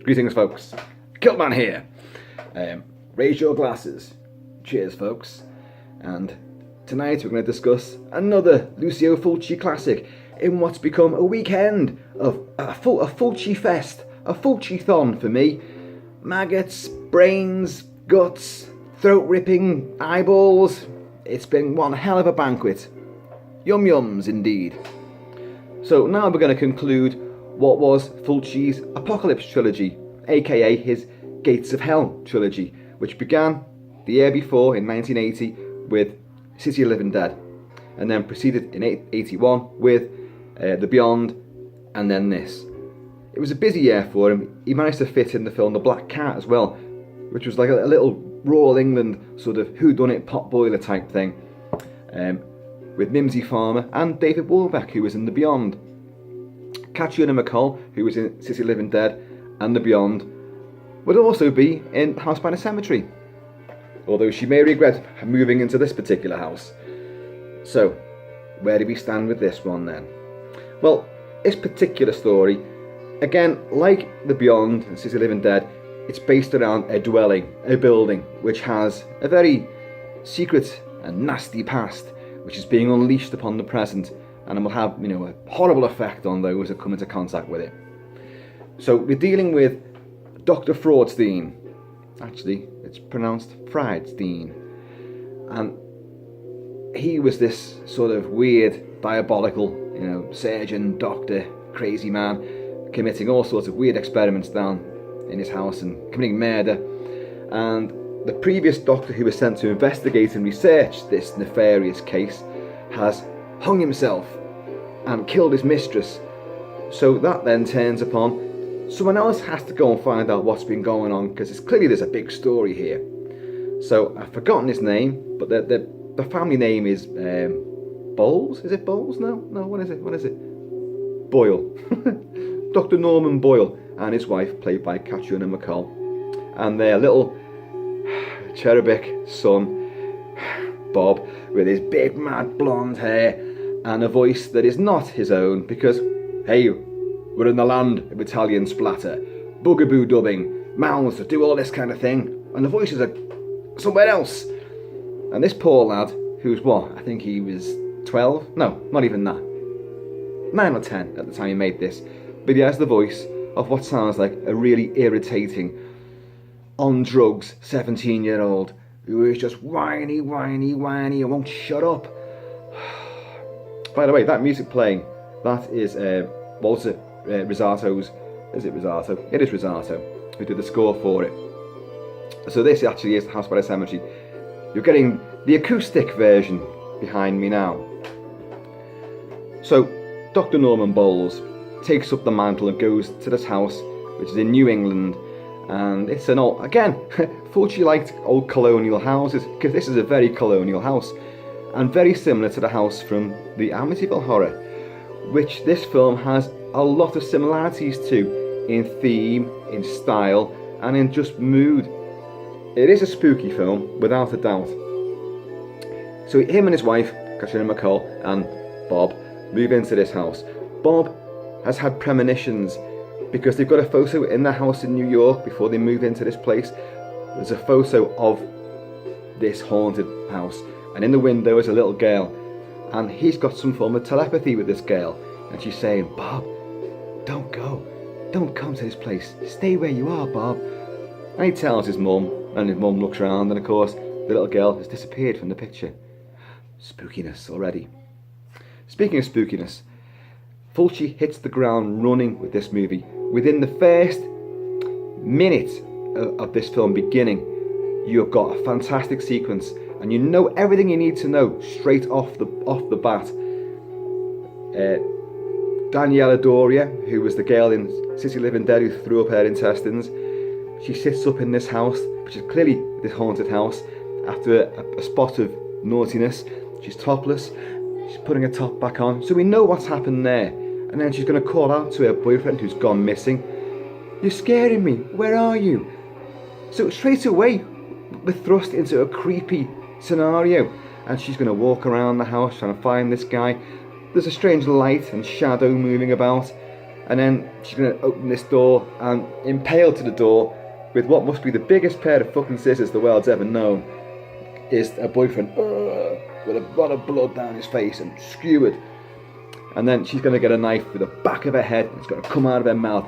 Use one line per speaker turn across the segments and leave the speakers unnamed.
Greetings, folks. Kilt-Man here. Raise your glasses. Cheers, folks. And tonight we're going to discuss another Lucio Fulci classic in what's become a weekend of a Fulci fest, a Fulci-thon for me. Maggots, brains, guts, throat-ripping, eyeballs. It's been one hell of a banquet. Yum yums indeed. So now we're going to conclude what was Fulci's Apocalypse Trilogy, aka his Gates of Hell Trilogy, which began the year before in 1980 with City of Living Dead, and then proceeded in 81 with The Beyond, and then this. It was a busy year for him. He managed to fit in the film The Black Cat as well, which was like a little rural England sort of whodunit potboiler type thing, with Mimsy Farmer and David Warbeck, who was in The Beyond. Catriona MacColl, who was in City of Living Dead and The Beyond, would also be in House by the Cemetery, although she may regret moving into this particular house. So, where do we stand with this one then? Well, this particular story, again, like The Beyond and City of Living Dead, it's based around a dwelling, a building, which has a very secret and nasty past, which is being unleashed upon the present, and it will have, a horrible effect on those that come into contact with it. So we're dealing with Dr. Fraudstein. Actually, it's pronounced Friedstein. And he was this sort of weird, diabolical, surgeon, doctor, crazy man, committing all sorts of weird experiments down in his house and committing murder. And the previous doctor who was sent to investigate and research this nefarious case has hung himself and killed his mistress. So that then turns upon someone else has to go and find out what's been going on, because it's clearly there's a big story here. So I've forgotten his name, but the family name is Bowles. Is it Bowles? No, what is it? Boyle. Dr. Norman Boyle and his wife, played by Catriona MacColl, and their little cherubic son Bob, with his big mad blonde hair and a voice that is not his own, because hey, we're in the land of Italian splatter, bugaboo dubbing, mouths that do all this kind of thing, and the voices are somewhere else. And this poor lad, who's I think he was 12? No, not even that. 9 or 10 at the time he made this. But he has the voice of what sounds like a really irritating, on drugs 17-year-old who is just whiny and won't shut up. By the way, that music playing, that is Walter Risato's. Is it Risato? It is Risato who did the score for it. So this actually is House by the Cemetery. You're getting the acoustic version behind me now. So Dr. Norman Bowles takes up the mantle and goes to this house, which is in New England. And it's an old, again, Fulci liked old colonial houses, because this is a very colonial house, and very similar to the house from the Amityville Horror, which this film has a lot of similarities to in theme, in style, and in just mood. It is a spooky film, without a doubt. So him and his wife, Catriona MacColl, and Bob move into this house. Bob has had premonitions, because they've got a photo in their house in New York before they move into this place. There's a photo of this haunted house, and in the window is a little girl, and he's got some form of telepathy with this girl, and she's saying, Bob, don't go, don't come to this place, stay where you are, Bob. And he tells his mum, and his mum looks around, and of course the little girl has disappeared from the picture. Spookiness already. Speaking of spookiness, Fulci hits the ground running with this movie. Within the first minute of this film beginning, you've got a fantastic sequence, and you know everything you need to know straight off the bat. Daniela Doria, who was the girl in City of Living Dead who threw up her intestines, she sits up in this house, which is clearly this haunted house, after a spot of naughtiness. She's topless, she's putting her top back on, so we know what's happened there. And then she's going to call out to her boyfriend who's gone missing. You're scaring me, where are you? So straight away, we're thrust into a creepy scenario, and she's going to walk around the house trying to find this guy. There's a strange light and shadow moving about, And then she's going to open this door, and impaled to the door with what must be the biggest pair of fucking scissors the world's ever known is her boyfriend, with a lot of blood down his face and skewered. And then she's going to get a knife with the back of her head, and it's going to come out of her mouth.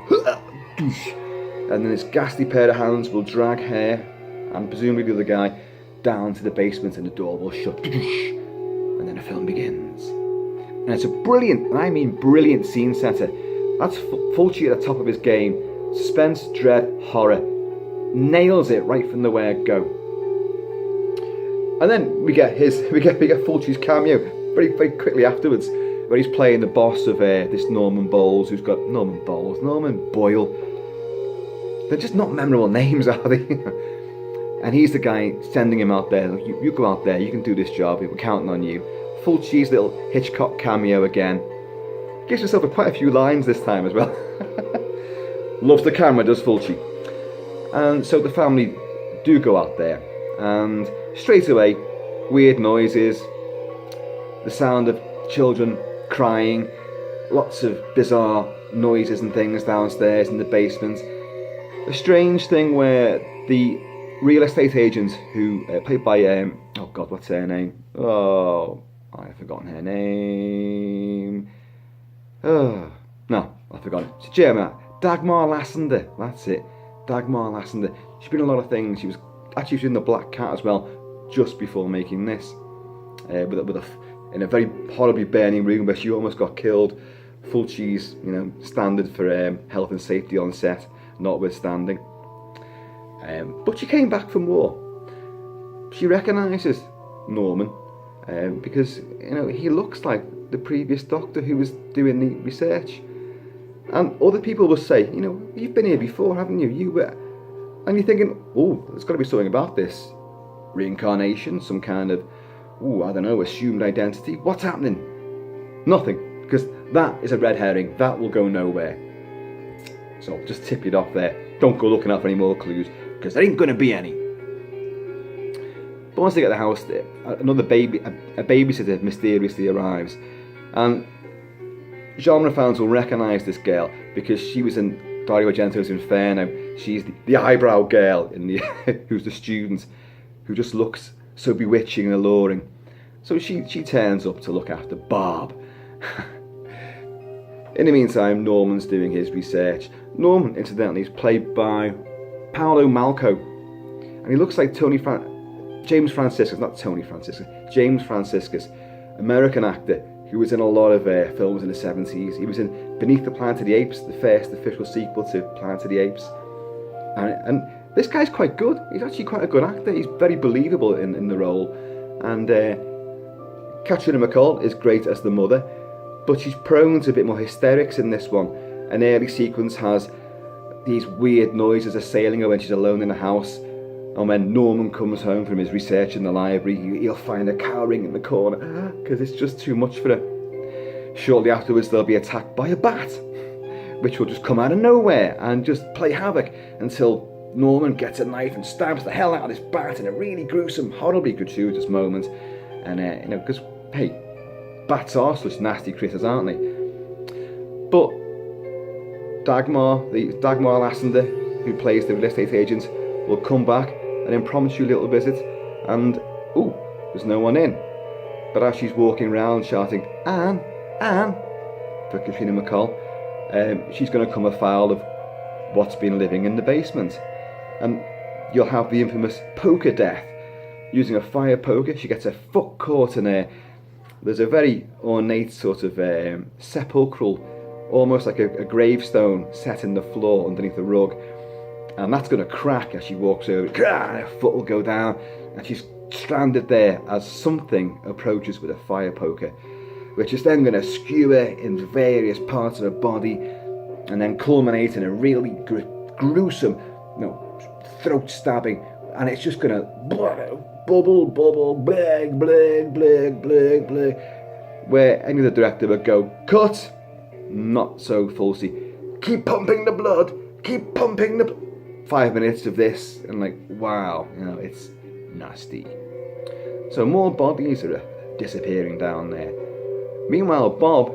And then this ghastly pair of hands will drag her, and presumably the other guy, down to the basement, and the door will shut. And then the film begins. And it's a brilliant, and I mean brilliant, scene setter. That's Fulci at the top of his game. Suspense, dread, horror. Nails it right from the word go. And then we get Fulci's cameo very, very quickly afterwards, where he's playing the boss of this Norman Boyle. They're just not memorable names, are they? And he's the guy sending him out there. You go out there, you can do this job, we're counting on you. Fulci's little Hitchcock cameo again. Gives himself quite a few lines this time as well. Loves the camera, does Fulci. And so the family do go out there, and straight away, weird noises, the sound of children crying, lots of bizarre noises and things downstairs in the basement. A strange thing where the real estate agent who played by oh god, what's her name? Oh, I've forgotten her name. Oh no, I've forgotten. It's German. Dagmar Lassander. That's it. Dagmar Lassander. She's been in a lot of things. She was in The Black Cat as well, just before making this. In a very horribly burning room where she almost got killed. Fulci's, standard for health and safety on set, notwithstanding. But she came back for more. She recognises Norman because he looks like the previous doctor who was doing the research. And other people will say, you've been here before, haven't you? And you're thinking, oh, there's got to be something about this. Reincarnation, some kind of, assumed identity. What's happening? Nothing, because that is a red herring. That will go nowhere. So just tip it off there. Don't go looking out for any more clues, because there ain't going to be any. But once they get the house, a babysitter mysteriously arrives. And genre fans will recognise this girl because she was in Dario Argento's Inferno. She's the eyebrow girl in the who's the student who just looks so bewitching and alluring. So she turns up to look after Barb. In the meantime, Norman's doing his research. Norman, incidentally, is played by Paolo Malco, and he looks like James Franciscus, American actor who was in a lot of films in the 70s. He was in Beneath the Planet of the Apes, the first official sequel to Planet of the Apes. And this guy's quite good. He's actually quite a good actor. He's very believable in the role. And Katrina McCall is great as the mother, but she's prone to a bit more hysterics in this one. An early sequence has these weird noises assailing her when she's alone in the house. And when Norman comes home from his research in the library, he'll find her cowering in the corner because it's just too much for her. Shortly afterwards, they'll be attacked by a bat, which will just come out of nowhere and just play havoc until Norman gets a knife and stabs the hell out of this bat in a really gruesome, horribly gratuitous moment. And, because, hey, bats are such nasty critters, aren't they? But Dagmar Lassander, who plays the real estate agent, will come back, an impromptu little visit, and there's no one in. But as she's walking around shouting, Anne, for Katrina McCall, she's going to come afoul of what's been living in the basement. And you'll have the infamous poker death. Using a fire poker, she gets her foot caught in there. There's a very ornate sort of sepulchral, almost like a gravestone set in the floor underneath the rug. And that's going to crack as she walks over. Her foot will go down, and she's stranded there as something approaches with a fire poker, which is then going to skewer in various parts of her body, and then culminate in a really gruesome, throat stabbing, and it's just going to bubble, blag, blag, blag, blag, blag. Where any other director would go, cut. Not so Fulci. Keep pumping the blood. Keep pumping the blood. 5 minutes of this, and wow, it's nasty. So more bodies are disappearing down there. Meanwhile, Bob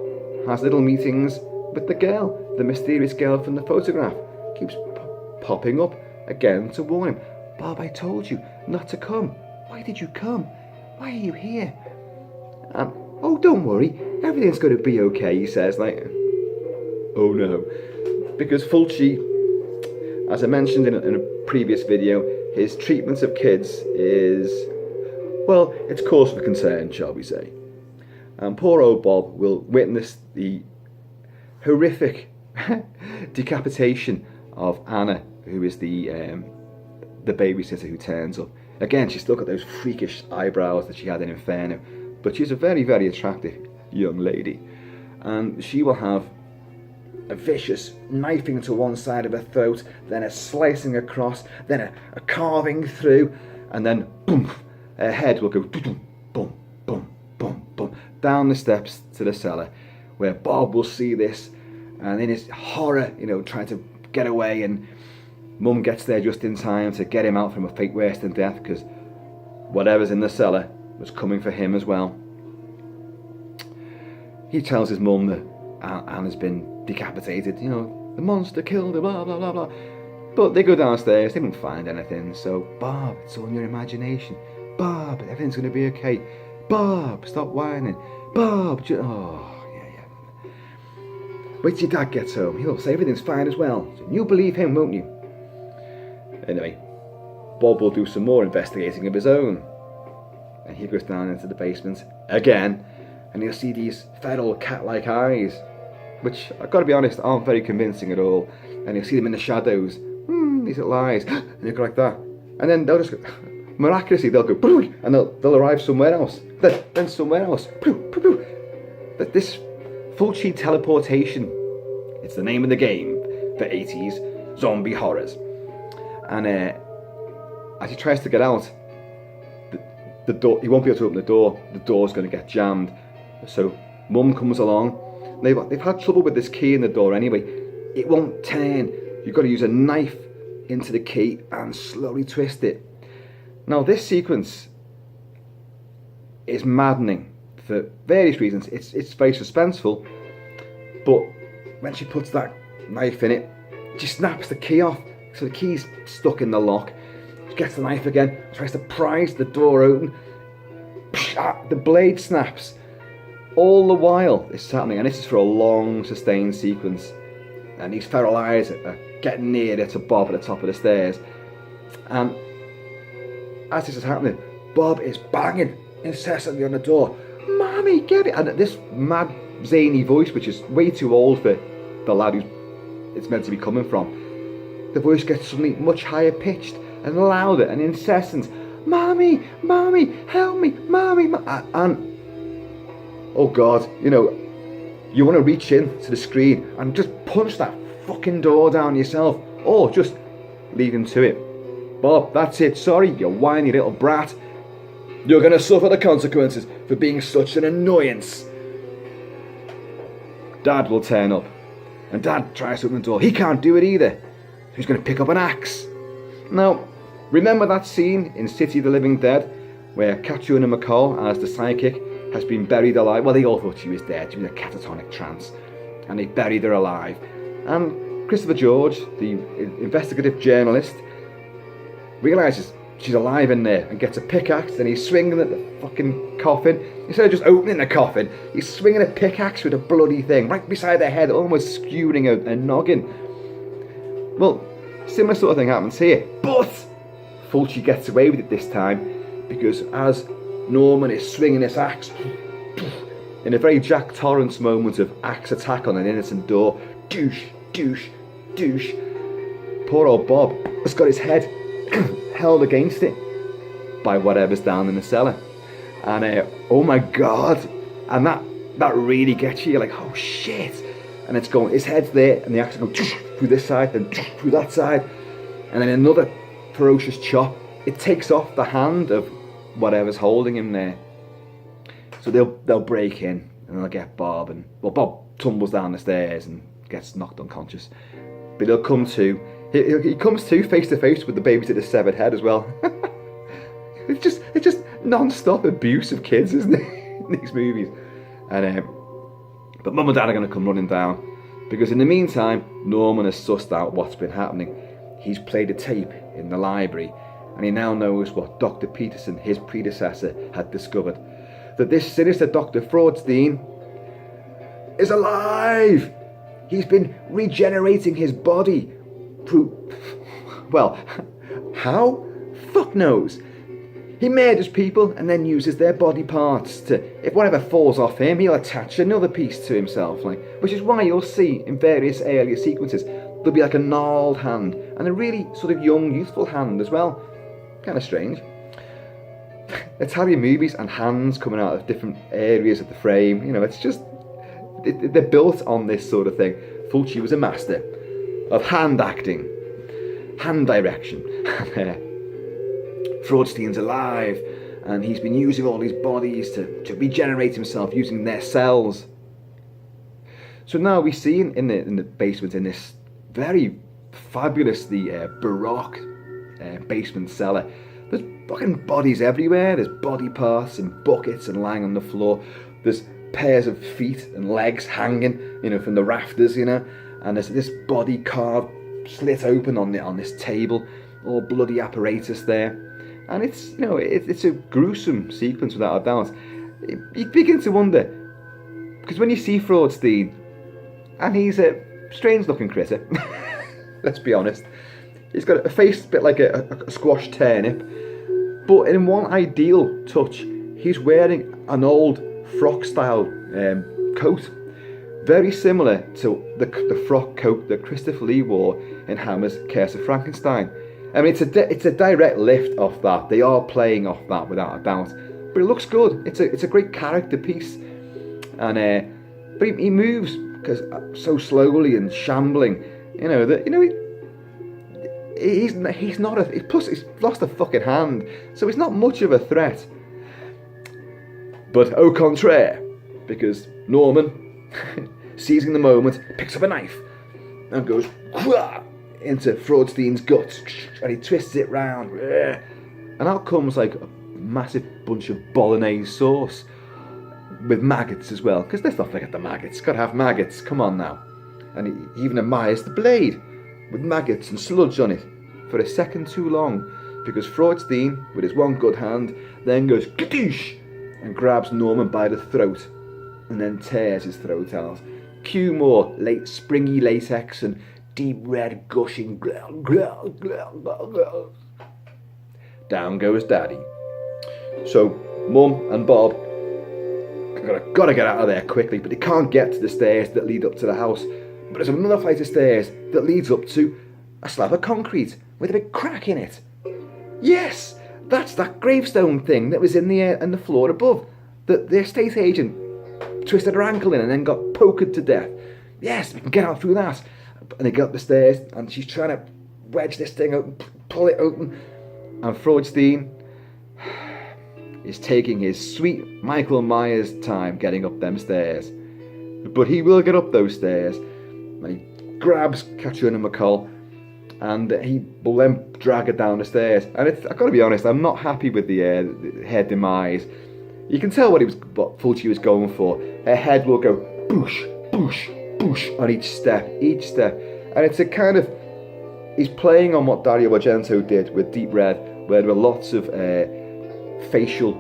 has little meetings with the girl the mysterious girl from the photograph keeps popping up again to warn him. Bob, I told you not to come. Why did you come? Why are you here? And, oh, don't worry, everything's going to be okay, he says, like, oh no. Because Fulci, as I mentioned in a previous video, his treatment of kids is, well, it's cause for concern, shall we say. And poor old Bob will witness the horrific decapitation of Anna, who is the babysitter who turns up. Again, she's still got those freakish eyebrows that she had in Inferno, but she's a very, very attractive young lady. And she will have a vicious knifing to one side of her throat, then a slicing across, then a carving through, and then boom, her head will go boom, boom, boom, boom, boom, down the steps to the cellar, where Bob will see this, and in his horror, trying to get away, and Mum gets there just in time to get him out from a fate worse than death, because whatever's in the cellar was coming for him as well. He tells his mum that Anna's been decapitated, the monster killed her, blah, blah, blah, blah. But they go downstairs, they don't find anything, so, Bob, it's all in your imagination. Bob, everything's going to be okay. Bob, stop whining. Bob, yeah. Wait till your dad gets home, he'll say everything's fine as well. So you'll believe him, won't you? Anyway, Bob will do some more investigating of his own. And he goes down into the basement again, and he'll see these feral cat-like eyes, which, I've got to be honest, aren't very convincing at all. And he'll see them in the shadows, these little eyes, and he'll go like that. And then they'll just go, miraculously, they'll go, and they'll arrive somewhere else, then somewhere else. But this Fulci teleportation, it's the name of the game for 80s zombie horrors. And as he tries to get out, the door, he won't be able to open the door. The door's going to get jammed. So Mum comes along. They've had trouble with this key in the door anyway. It won't turn. You've got to use a knife into the key and slowly twist it. Now this sequence is maddening for various reasons. It's very suspenseful, but when she puts that knife in it, she snaps the key off. So the key's stuck in the lock. She gets the knife again, tries to prise the door open. The blade snaps. All the while this is happening, and this is for a long, sustained sequence. And these feral eyes are getting nearer to Bob at the top of the stairs. And as this is happening, Bob is banging incessantly on the door. Mommy, get it! And this mad, zany voice, which is way too old for the lad who's it's meant to be coming from. The voice gets suddenly much higher pitched and louder and incessant. Mommy, mommy, help me, mommy, and oh God, you want to reach in to the screen and just punch that fucking door down yourself, or just leave him to it. Bob, that's it, sorry, you whiny little brat. You're going to suffer the consequences for being such an annoyance. Dad will turn up, and Dad tries to open the door. He can't do it either. Who's going to pick up an axe? Now, remember that scene in City of the Living Dead where Catriona MacColl, as the sidekick, has been buried alive? Well, they all thought she was dead. She was in a catatonic trance, and they buried her alive. And Christopher George, the investigative journalist, realises she's alive in there and gets a pickaxe, and he's swinging at the fucking coffin. Instead of just opening the coffin, he's swinging a pickaxe with a bloody thing right beside her head, almost skewering her noggin. Well, similar sort of thing happens here, but Fulci gets away with it this time, because as Norman is swinging this axe, in a very Jack Torrance moment of axe attack on an innocent door, douche, douche, douche, poor old Bob has got his head held against it by whatever's down in the cellar. And oh my God, and that really gets you. You're like, oh shit. And it's going, his head's there, and the axe goes through this side, then through that side, and then another ferocious chop. It takes off the hand of whatever's holding him there. So they'll break in, and they'll get Bob, and well, Bob tumbles down the stairs and gets knocked unconscious. But he'll come to. He comes to face with the babysitter's severed head as well. It's just non-stop abuse of kids, isn't it, in these movies? And but Mum and Dad are going to come running down Because in the meantime, Norman has sussed out what's been happening. He's played a tape in the library, and he now knows what Dr. Peterson, his predecessor, had discovered. That this sinister Dr. Fraudstein is alive! He's been regenerating his body through... well, how? Fuck knows. He murders people and then uses their body parts to... if whatever falls off him, he'll attach another piece to himself. Which is why you'll see in various earlier sequences, there'll be like a gnarled hand and a really sort of young, youthful hand as well. Kind of strange. Italian movies and hands coming out of different areas of the frame, you know, it's just... they're built on this sort of thing. Fulci was a master of hand acting, hand direction. Fraudstein's alive, and he's been using all these bodies to regenerate himself using their cells. So now we see in the basement, in this very fabulously baroque basement cellar, there's fucking bodies everywhere. There's body parts in buckets and lying on the floor. There's pairs of feet and legs hanging, you know, from the rafters, you know, and there's this body carved, slit open on this table, all bloody apparatus there. And it's, you know, it's a gruesome sequence without a doubt. You begin to wonder, because when you see Fraudstein, and he's a strange looking critter, let's be honest, he's got a face a bit like a squashed turnip, but in one ideal touch, he's wearing an old frock style coat, very similar to the frock coat that Christopher Lee wore in Hammer's Curse of Frankenstein. I mean, it's a direct lift off that. They are playing off that without a doubt, but it looks good. It's a great character piece, and but he moves because so slowly and shambling, you know, that, you know, he's not a, plus he's lost a fucking hand, so he's not much of a threat. But au contraire, because Norman, seizing the moment, picks up a knife and goes into Fraudstein's guts, and he twists it round, and out comes like a massive bunch of bolognese sauce with maggots as well, because let's not forget the maggots. Gotta have maggots, come on now. And he even admires the blade with maggots and sludge on it for a second too long, because Fraudstein, with his one good hand, then goes kadoosh and grabs Norman by the throat and then tears his throat out. Cue more late springy latex and deep red gushing. Down goes Daddy. So Mum and Bob gotta get out of there quickly, but they can't get to the stairs that lead up to the house. But there's another flight of stairs that leads up to a slab of concrete with a big crack in it. Yes, that's that gravestone thing that was in the floor above, that the estate agent twisted her ankle in and then got poked to death. Yes, we can get out through that. And they get up the stairs, and she's trying to wedge this thing open, pull it open, and Fraudstein is taking his sweet Michael Myers time getting up them stairs. But he will get up those stairs, and he grabs Katrina McCall, and he will then drag her down the stairs. And I've got to be honest, I'm not happy with her demise. You can tell what Fulci was going for. Her head will go boosh, boosh, boosh on each step. And it's a kind of, he's playing on what Dario Argento did with Deep Red, where there were lots of facial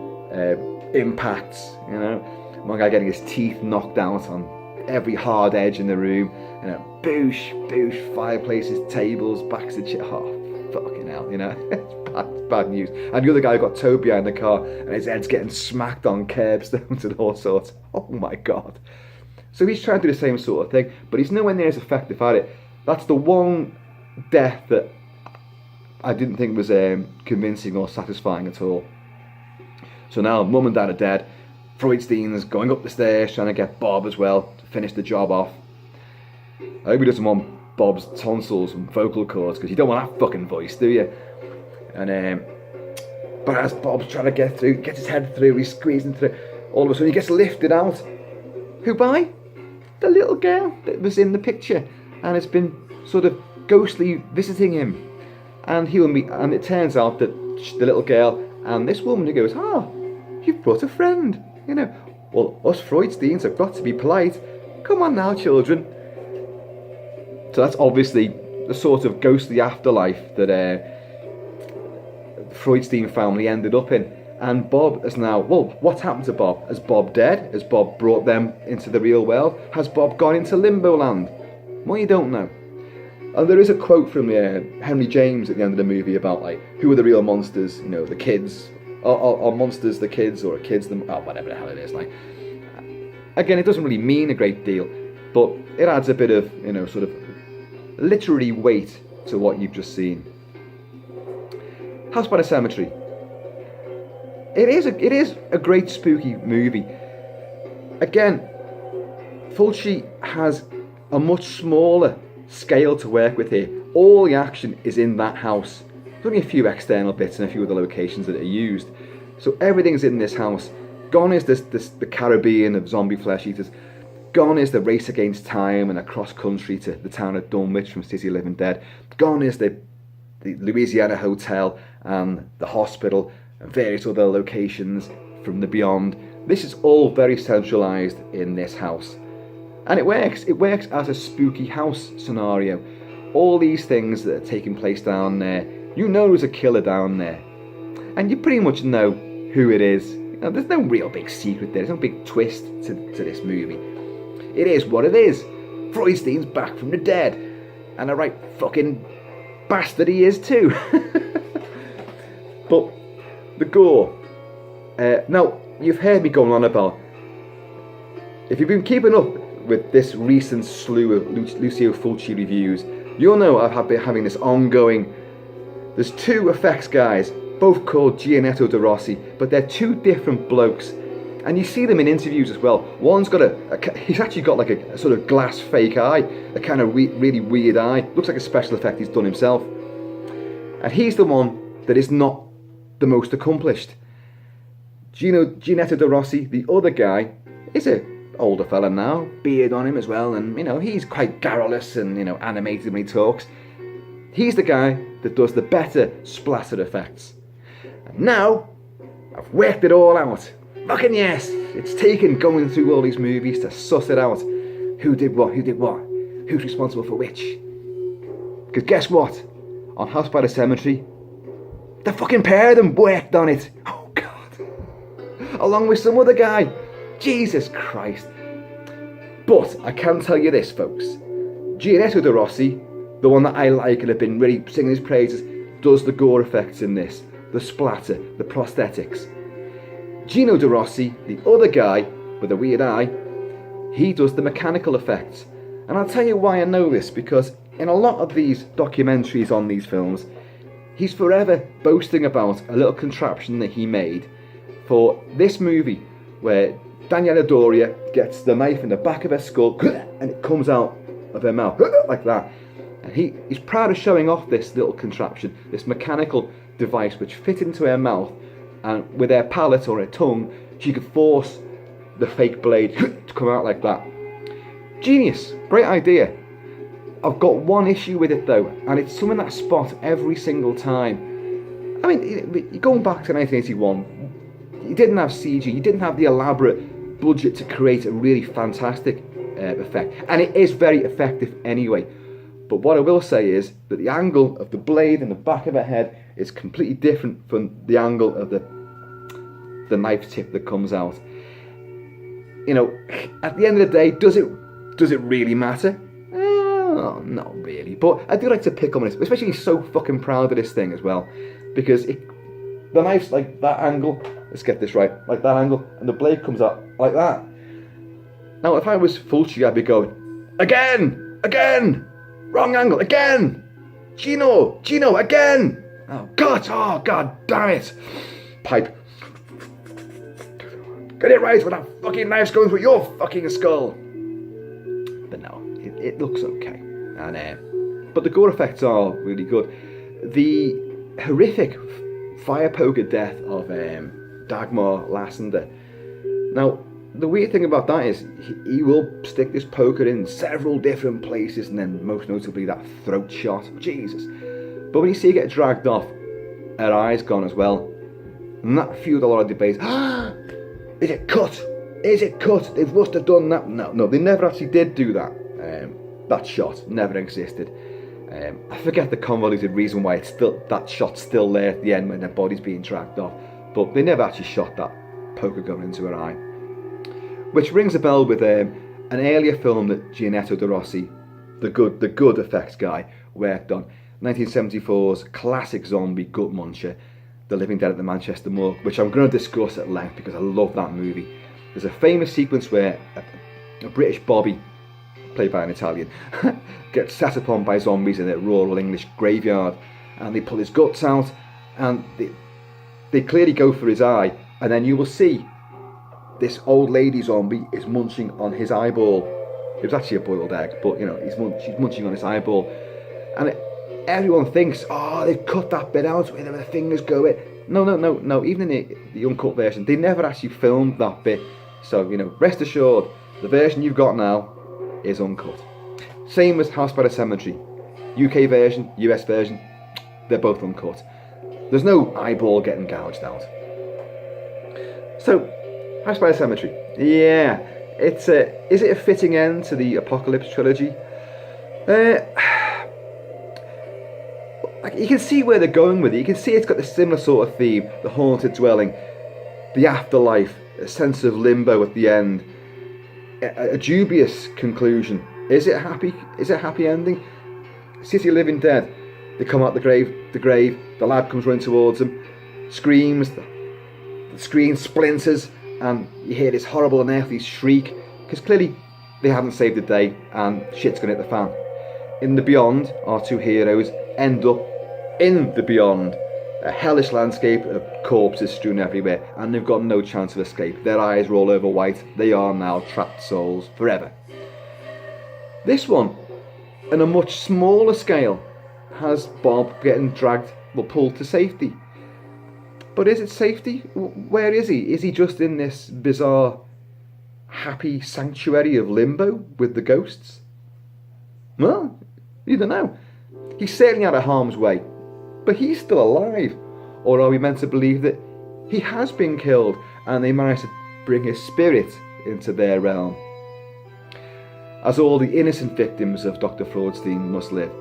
impacts, you know. One guy getting his teeth knocked out on every hard edge in the room, you know, boosh, boosh, fireplaces, tables, backs of chairs. Oh, fucking hell, you know. It's bad news. And the other guy got towed behind the car, and his head's getting smacked on curbstones and all sorts. Oh my God. So he's trying to do the same sort of thing, but he's nowhere near as effective at it. That's the one death that I didn't think was convincing or satisfying at all. So now Mum and Dad are dead. Freudstein's going up the stairs trying to get Bob as well to finish the job off. I hope he doesn't want Bob's tonsils and vocal cords, because you don't want that fucking voice, do you? And but as Bob's trying to get through, gets his head through, he's squeezing through, all of a sudden he gets lifted out. Who by? The little girl that was in the picture and has been sort of ghostly visiting him. And and it turns out that the little girl and this woman who goes, you've brought a friend, you know. Well, us Freudsteins have got to be polite. Come on now, children. So that's obviously the sort of ghostly afterlife that the Freudstein family ended up in. And Bob is now, well, what's happened to Bob? Has Bob dead? Has Bob brought them into the real world? Has Bob gone into limbo land? Well, you don't know. And there is a quote from Henry James at the end of the movie about, like, who are the real monsters? You know, the kids. Are monsters the kids, or are kids them? Oh, whatever the hell it is. Like, again, it doesn't really mean a great deal, but it adds a bit of, you know, sort of literary weight to what you've just seen. House by the Cemetery. It is a great spooky movie. Again, Fulci has a much smaller scale to work with here. All the action is in that house. There's only a few external bits and a few other locations that are used. So everything's in this house. Gone is the Caribbean of zombie flesh eaters. Gone is the race against time and across country to the town of Dunwich from City of Living Dead. Gone is the Louisiana Hotel and the hospital and various other locations from the beyond. This is all very centralised in this house. And it works. It works as a spooky house scenario. All these things that are taking place down there, you know there's a killer down there. And you pretty much know who it is. You know, there's no real big secret there. There's no big twist to this movie. It is what it is. Freudstein's back from the dead. And a right fucking bastard he is too. But the gore. Now, you've heard me going on about, if you've been keeping up with this recent slew of Lucio Fulci reviews, you'll know I've been having this ongoing. There's two effects guys, both called Gianetto De Rossi, but they're two different blokes. And you see them in interviews as well. One's got he's actually got like a sort of glass fake eye, a kind of really weird eye. Looks like a special effect he's done himself. And he's the one that is not the most accomplished. Gianetto De Rossi, the other guy, is a older fella now, beard on him as well, and you know, he's quite garrulous and, you know, animated when he talks. He's the guy that does the better splatter effects. And now, I've worked it all out. Fucking yes! It's taken going through all these movies to suss it out. Who did what? Who's responsible for which? Because guess what? On House by the Cemetery, the fucking pair of them worked on it. Oh God. Along with some other guy. Jesus Christ. But I can tell you this, folks. Gianetto De Rossi, the one that I like and have been really singing his praises, does the gore effects in this. The splatter, the prosthetics. Gino De Rossi, the other guy with a weird eye, he does the mechanical effects. And I'll tell you why I know this, because in a lot of these documentaries on these films, he's forever boasting about a little contraption that he made for this movie, where Daniela Doria gets the knife in the back of her skull and it comes out of her mouth like that. And he's proud of showing off this little contraption, this mechanical device which fit into her mouth, and with her palate or her tongue, she could force the fake blade to come out like that. Genius, great idea. I've got one issue with it though, and it's something that I spot every single time. I mean, going back to 1981, you didn't have CG, you didn't have the elaborate budget to create a really fantastic effect, and it is very effective anyway. But what I will say is that the angle of the blade in the back of her head is completely different from the angle of the knife tip that comes out. You know, at the end of the day, does it really matter? Oh, not really. But I do like to pick on this, especially he's so fucking proud of this thing as well, because the knife's like that angle. Let's get this right, like that angle, and the blade comes out like that. Now, if I was Fulci, I'd be going, again, wrong angle, again, Gino, again. Oh God damn it. Pipe. Get it right when that fucking knife's going through your fucking skull. But no, it looks okay. And but the gore effects are really good. The horrific fire poker death of Dagmar Lassander. Now, the weird thing about that is he will stick this poker in several different places, and then most notably that throat shot. Jesus. But when you see her get dragged off, her eye's gone as well. And that fueled a lot of debate. Is it cut? They must have done that. No, they never actually did do that. that shot never existed. I forget the convoluted reason why that shot's still there at the end when their body's being tracked off, but they never actually shot that poker gun into her eye. Which rings a bell with an earlier film that Gianetto De Rossi, the good effects guy, worked on, 1974's classic zombie gut muncher, The Living Dead at the Manchester Morgue, which I'm going to discuss at length because I love that movie. There's a famous sequence where a British bobby, played by an Italian, gets sat upon by zombies in a rural English graveyard, and they pull his guts out, and they clearly go for his eye, and then you will see this old lady zombie is munching on his eyeball. It was actually a boiled egg, but you know, she's munching on his eyeball, and everyone thinks, oh, they've cut that bit out where the fingers go in. No. Even in the uncut version, they never actually filmed that bit. So, you know, rest assured, the version you've got now is uncut. Same as House by the Cemetery. UK version, US version, they're both uncut. There's no eyeball getting gouged out. So, House by the Cemetery. Yeah, is it a fitting end to the Apocalypse trilogy? You can see where they're going with it. You can see it's got the similar sort of theme, the haunted dwelling, the afterlife, a sense of limbo at the end, a dubious conclusion. Is it a happy ending? City of Living Dead, they come out the grave, the lad comes running towards them, screams, the screen splinters, and you hear this horrible unearthly shriek, because clearly they haven't saved the day and shit's gonna hit the fan. In the beyond, our two heroes end up in the beyond, a hellish landscape of corpses strewn everywhere, and they've got no chance of escape. Their eyes roll over white. They are now trapped souls forever. This one, on a much smaller scale, has Bob getting pulled to safety. But is it safety? Where is he? Is he just in this bizarre, happy sanctuary of limbo with the ghosts? Well, you don't know. He's certainly out of harm's way, but he's still alive. Or are we meant to believe that he has been killed and they managed to bring his spirit into their realm? As all the innocent victims of Dr. Freudstein must live.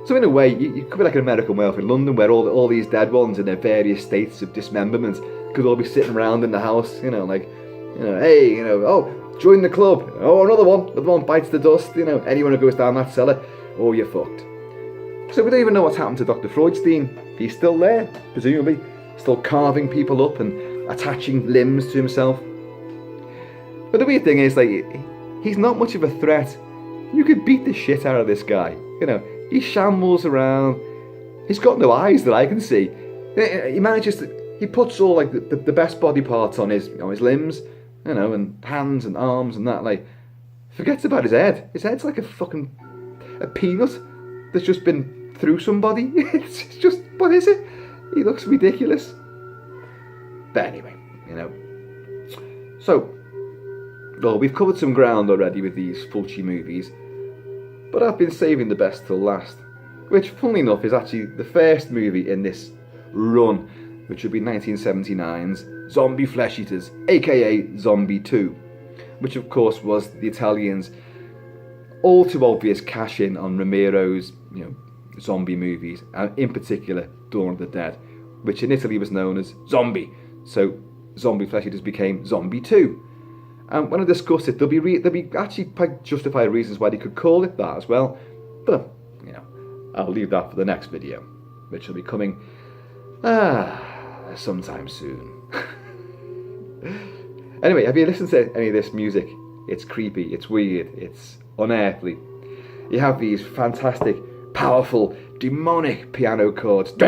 So in a way, you could be like an American Werewolf in London, where all these dead ones in their various states of dismemberment could all be sitting around in the house, hey, oh, join the club. Oh, another one bites the dust, anyone who goes down that cellar, oh, you're fucked. So we don't even know what's happened to Dr. Freudstein. He's still there, presumably, still carving people up and attaching limbs to himself. But the weird thing is, he's not much of a threat. You could beat the shit out of this guy, He shambles around. He's got no eyes that I can see. He puts all the best body parts on his limbs, and hands and arms and that. Forgets about his head. His head's like a peanut that's just been through somebody. It's just, what is it? He looks ridiculous. But anyway, So, well, we've covered some ground already with these Fulci movies. But I've been saving the best till last, which, funnily enough, is actually the first movie in this run, which would be 1979's Zombie Flesh Eaters, aka Zombie 2, which of course was the Italians' all too obvious cash-in on Romero's, zombie movies, and in particular Dawn of the Dead, which in Italy was known as Zombie. So Zombie Flesh Eaters became Zombie 2. And when I discuss it, there'll be actually quite justified reasons why they could call it that as well. But, I'll leave that for the next video, which will be coming sometime soon. Anyway, have you listened to any of this music? It's creepy, it's weird, it's unearthly. You have these fantastic, powerful, demonic piano chords, which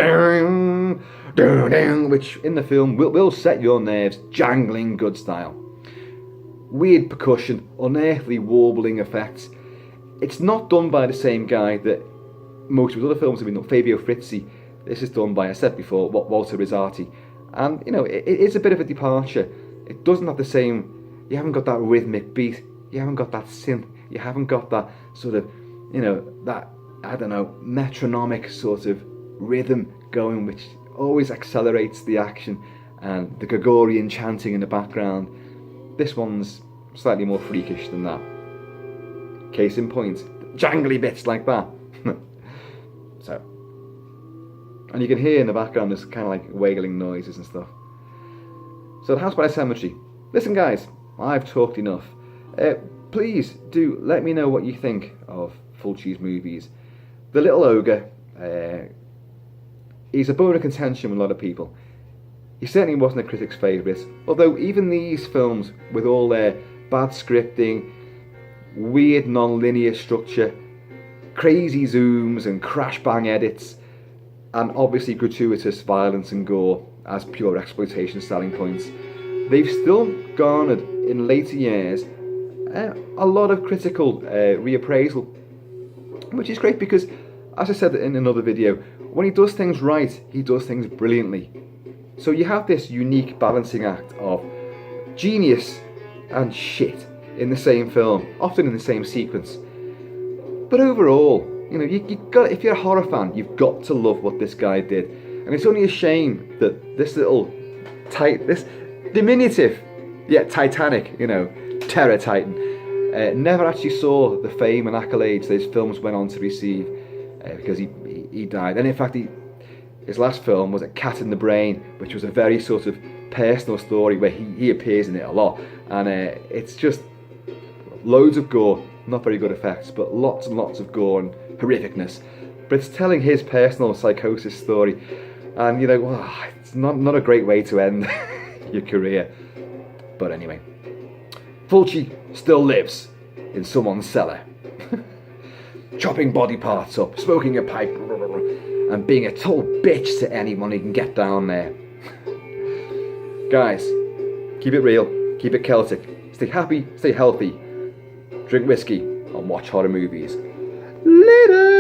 in the film will set your nerves jangling good style. Weird percussion, unearthly warbling effects. It's not done by the same guy that most of his other films have been done, Fabio Frizzi. This is done by, I said before, Walter Rizzati. And, it is a bit of a departure. It doesn't have the same, you haven't got that rhythmic beat, you haven't got that synth, you haven't got that sort of, that, metronomic sort of rhythm going, which always accelerates the action, and the Gregorian chanting in the background. This one's slightly more freakish than that. Case in point, jangly bits like that. So, and you can hear in the background this kind of like wailing noises and stuff. So the House by the Cemetery. Listen guys, I've talked enough. Please do let me know what you think of Fulci's movies. The Little Ogre, he's a bone of contention with a lot of people. He certainly wasn't a critic's favourite, although even these films, with all their bad scripting, weird non-linear structure, crazy zooms and crash bang edits, and obviously gratuitous violence and gore as pure exploitation selling points, they've still garnered in later years a lot of critical reappraisal, which is great because, as I said in another video, when he does things right, he does things brilliantly. So you have this unique balancing act of genius and shit in the same film, often in the same sequence. But overall, you know, you got, if you're a horror fan, you've got to love what this guy did. And it's only a shame that this this diminutive yet titanic, you know, terror titan, never actually saw the fame and accolades those films went on to receive, because he died. And in fact, his last film was A Cat in the Brain, which was a very sort of personal story where he appears in it a lot, and it's just loads of gore, not very good effects, but lots and lots of gore and horrificness. But it's telling his personal psychosis story, and you know, it's not a great way to end your career. But anyway, Fulci still lives in someone's cellar, chopping body parts up, smoking a pipe, and being a total bitch to anyone who can get down there. Guys, keep it real, keep it Celtic, stay happy, stay healthy, drink whiskey, and watch horror movies. Later!